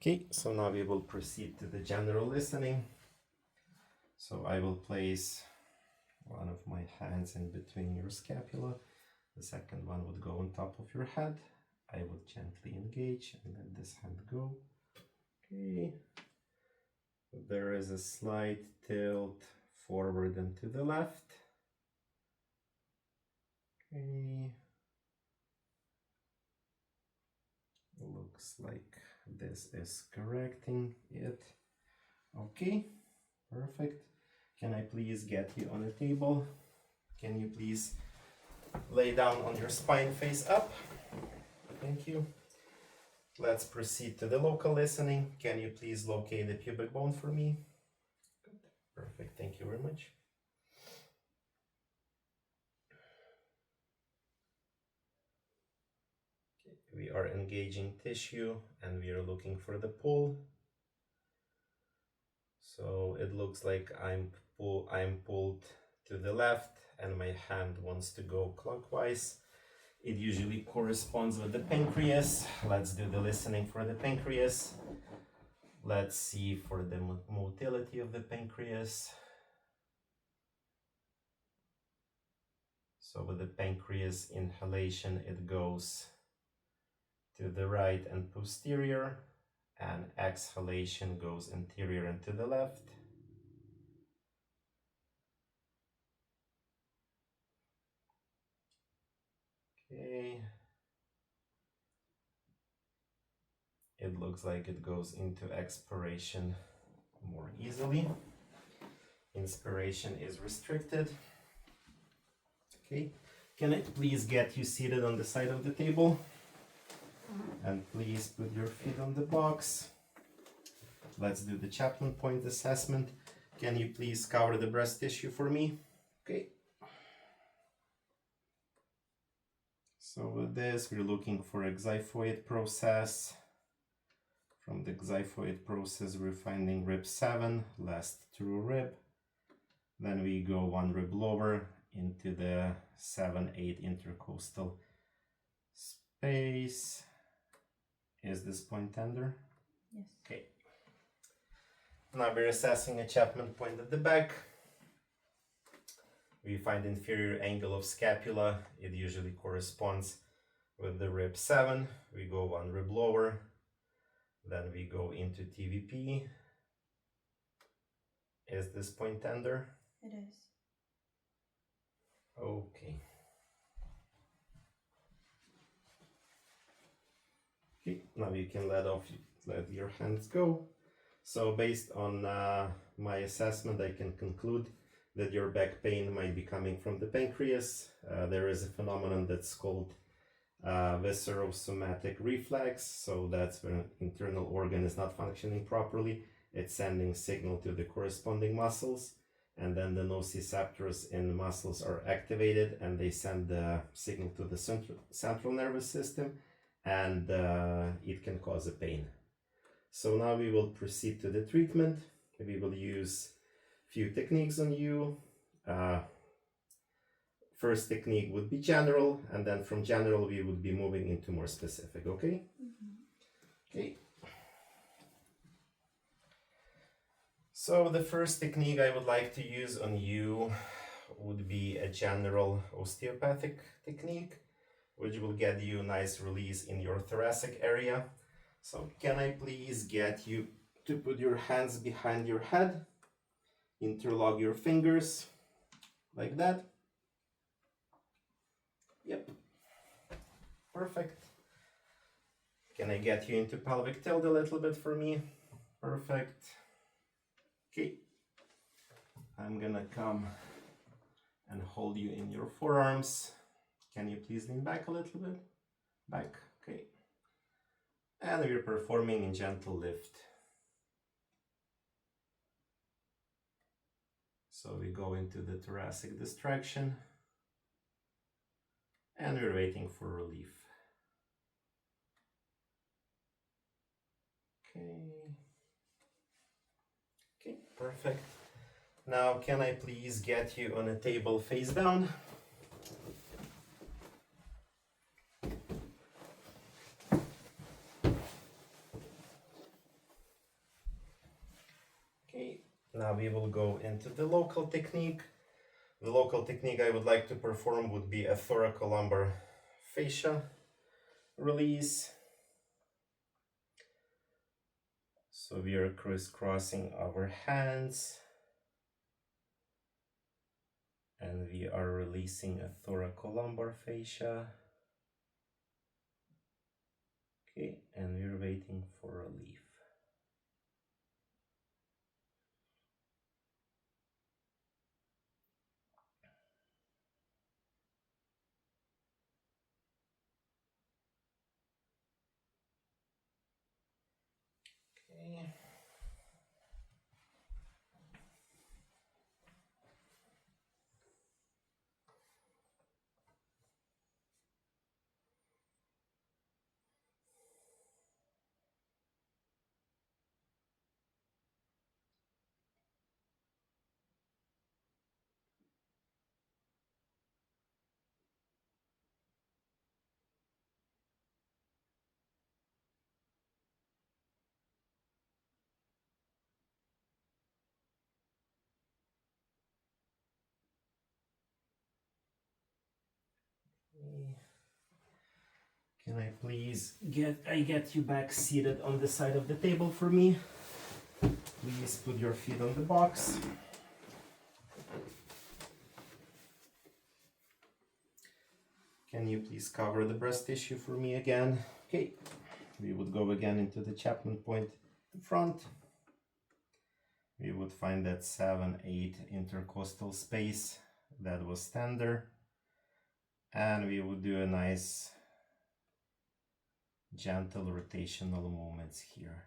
Okay, so now we will proceed to the general listening. So I will place one of my hands in between your scapula. The second one would go on top of your head. I would gently engage and let this hand go. Okay. There is a slight tilt forward and to the left. Okay. Looks like this is correcting it. Okay, perfect. Can I please get you on a table? Can you please lay down on your spine face up? Thank you. Let's proceed to the local listening. Can you please locate the pubic bone for me? Good. Perfect, thank you very much. Okay. We are engaging tissue and we are looking for the pull. So it looks like I'm pulled to the left and my hand wants to go clockwise. It usually corresponds with the pancreas. Let's do the listening for the pancreas. Let's see for the motility of the pancreas. So with the pancreas inhalation, it goes to the right and posterior, and exhalation goes anterior and to the left. Okay. It looks like it goes into expiration more easily. Inspiration is restricted. Okay. Can I please get you seated on the side of the table? And please put your feet on the box. Let's do the Chapman point assessment. Can you please cover the breast tissue for me? Okay. So with this, we're looking for a xiphoid process. From the xiphoid process, we're finding rib 7, last true rib. Then we go one rib lower into the 7-8 intercostal space. Is this point tender? Yes. Okay. Now we're assessing a Chapman point at the back. We find inferior angle of scapula. It usually corresponds with the rib 7. We go one rib lower. Then we go into TVP. Is this point tender? It is. Okay. Okay, now you can let your hands go. So based on my assessment, I can conclude that your back pain might be coming from the pancreas. There is a phenomenon that's called viscerosomatic reflex. So that's when an internal organ is not functioning properly. It's sending signal to the corresponding muscles, and then the nociceptors in the muscles are activated and they send the signal to the central nervous system, and it can cause a pain. So now we will proceed to the treatment. We will use few techniques on you. First technique would be general, and then from general we would be moving into more specific, okay? Okay. So the first technique I would like to use on you would be a general osteopathic technique, which will get you a nice release in your thoracic area. So can I please get you to put your hands behind your head, interlock your fingers like that. Yep, perfect. Can I get you into pelvic tilt a little bit for me? Perfect. Okay, I'm gonna come and hold you in your forearms. Can you please lean back a little bit? Back, okay. And we're performing a gentle lift. So we go into the thoracic distraction and we're waiting for relief. Okay, perfect. Now can I please get you on a table face down? Now we will go into the local technique. The local technique I would like to perform would be a thoracolumbar fascia release. So we are crisscrossing our hands and we are releasing a thoracolumbar fascia. Okay, and we're waiting for relief. Okay. Can I please get you back seated on the side of the table for me? Please put your feet on the box. Can you please cover the breast tissue for me again? Okay, we would go again into the Chapman point at the front. We would find that 7-8 intercostal space that was tender. And we would do a nice gentle rotational movements here.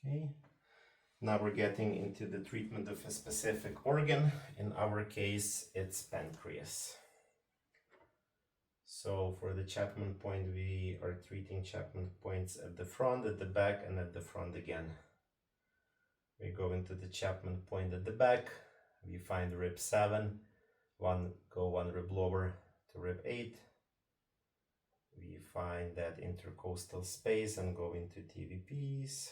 Okay, now we're getting into the treatment of a specific organ. In our case, it's pancreas. So for the Chapman point, we are treating Chapman points at the front, at the back, and at the front again. We go into the Chapman point at the back. We find rib 7, go one rib lower to rib 8. We find that intercostal space and go into TVPs.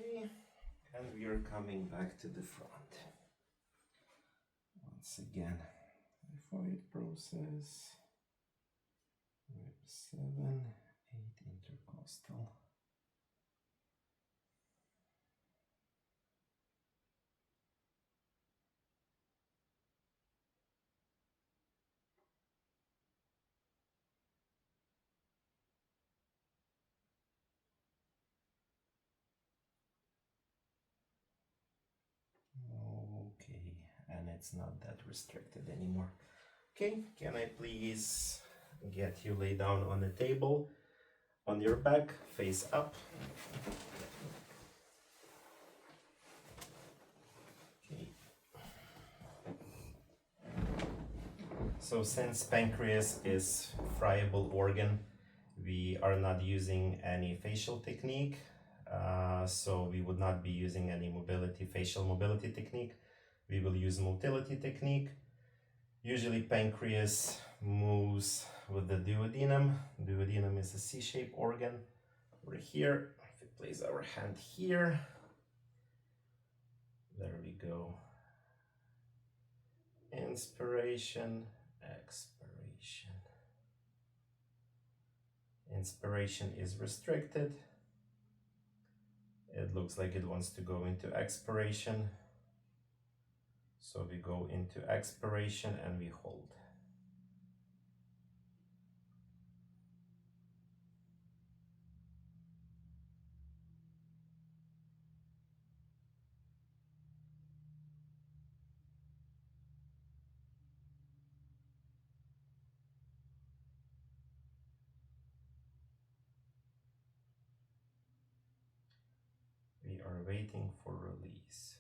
Okay, and we are coming back to the front. Once again, typhoid process, rib 7, 8 intercostal. Okay, and it's not that restricted anymore. Okay, can I please get you lay down on the table on your back, face up? Okay. So since pancreas is friable organ, we are not using any facial technique. So we would not be using any facial mobility technique. We will use motility technique. Usually pancreas moves with the duodenum. Duodenum is a C-shaped organ. We're here. If we place our hand here, there we go. Inspiration, expiration. Inspiration is restricted. It looks like it wants to go into expiration. So we go into expiration and we hold. waiting for release.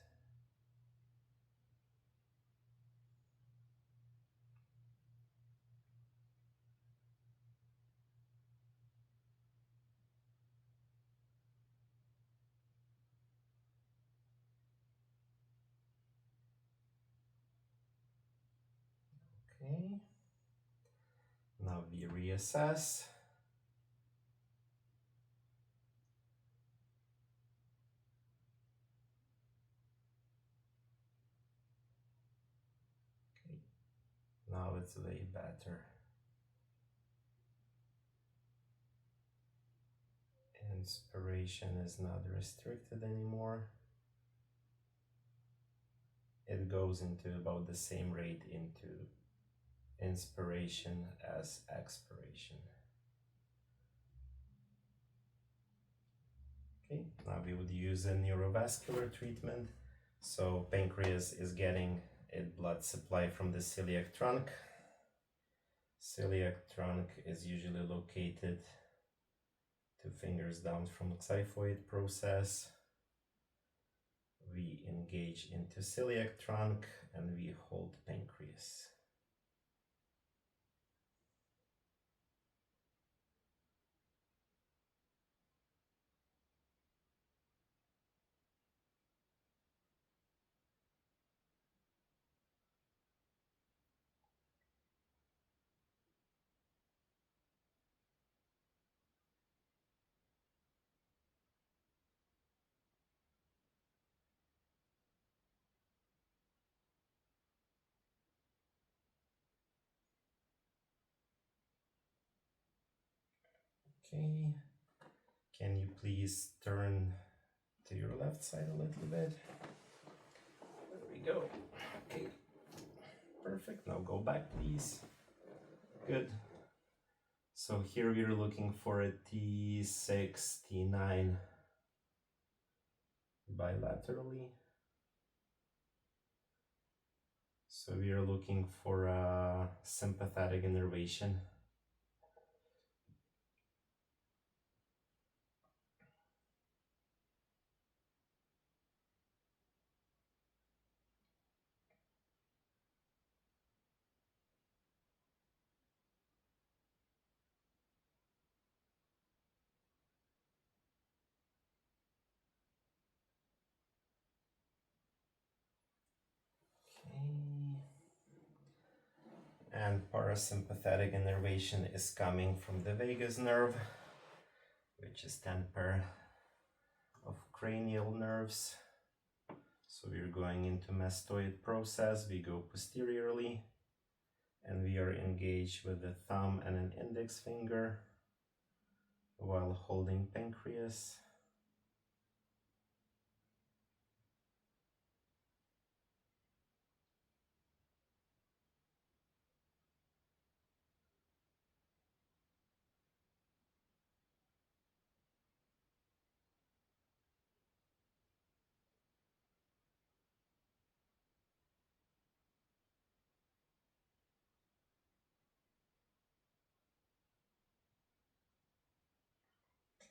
Okay, now we reassess. Okay, now it's way better. Inspiration is not restricted anymore. It goes into about the same rate into inspiration as expiration. Okay, now we would use a neurovascular treatment. So pancreas is getting its blood supply from the celiac trunk. Celiac trunk is usually located 2 fingers down from the xiphoid process. We engage into celiac trunk and we hold pancreas. Okay, can you please turn to your left side a little bit? There we go. Okay, perfect. Now go back, please. Good. So here we're looking for a T6, T9 bilaterally. So we are looking for a sympathetic innervation. Okay. And parasympathetic innervation is coming from the vagus nerve, which is 10 pair of cranial nerves. So we're going into mastoid process. We go posteriorly and we are engaged with the thumb and an index finger while holding pancreas.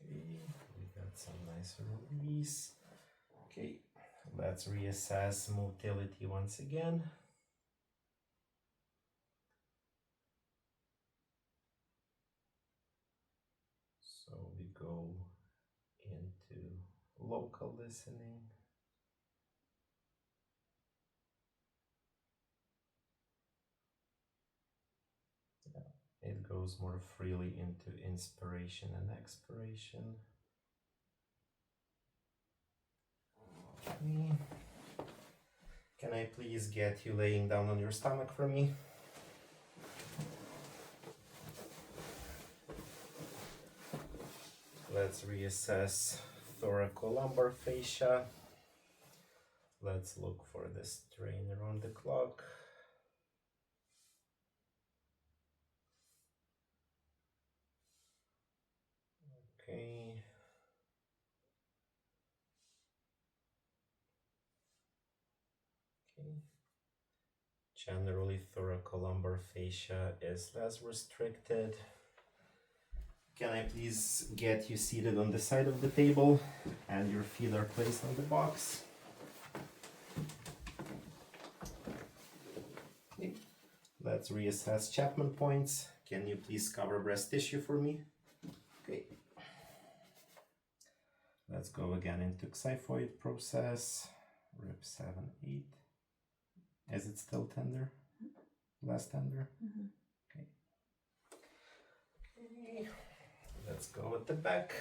Okay, we got some nice release. Okay, let's reassess motility once again. So we go into local listening. Yeah, it goes more freely into inspiration and expiration. Okay. Can I please get you laying down on your stomach for me? Let's reassess thoracolumbar fascia. Let's look for the strain around the clock. Okay. Okay. Generally, thoracolumbar fascia is less restricted. Can I please get you seated on the side of the table and your feet are placed on the box? Okay. Let's reassess Chapman points. Can you please cover breast tissue for me? Okay. Let's go again into xiphoid process. Rib 7, 8. Is it still tender? Less tender? Mm-hmm. Okay. Okay. Let's go at the back.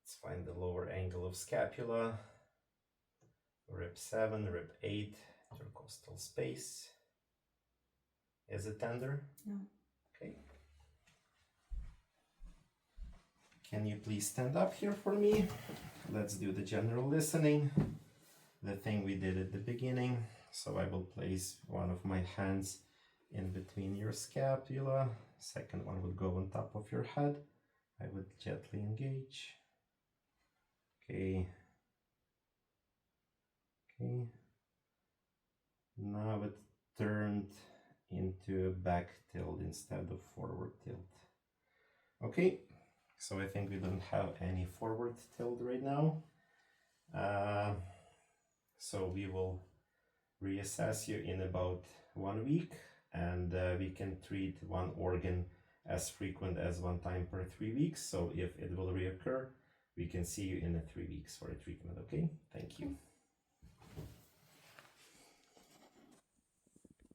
Let's find the lower angle of scapula. Rib 7, rib 8, intercostal space. Is it tender? No. Okay. Can you please stand up here for me? Let's do the general listening. The thing we did at the beginning. So I will place one of my hands in between your scapula. Second one would go on top of your head. I would gently engage. Okay. Okay. Now it turned into a back tilt instead of forward tilt. Okay. So I think we don't have any forward tilt right now. So we will reassess you in about 1 week, and we can treat one organ as frequent as 1 time per 3 weeks. So if it will reoccur, we can see you in 3 weeks for a treatment. Okay, thank you.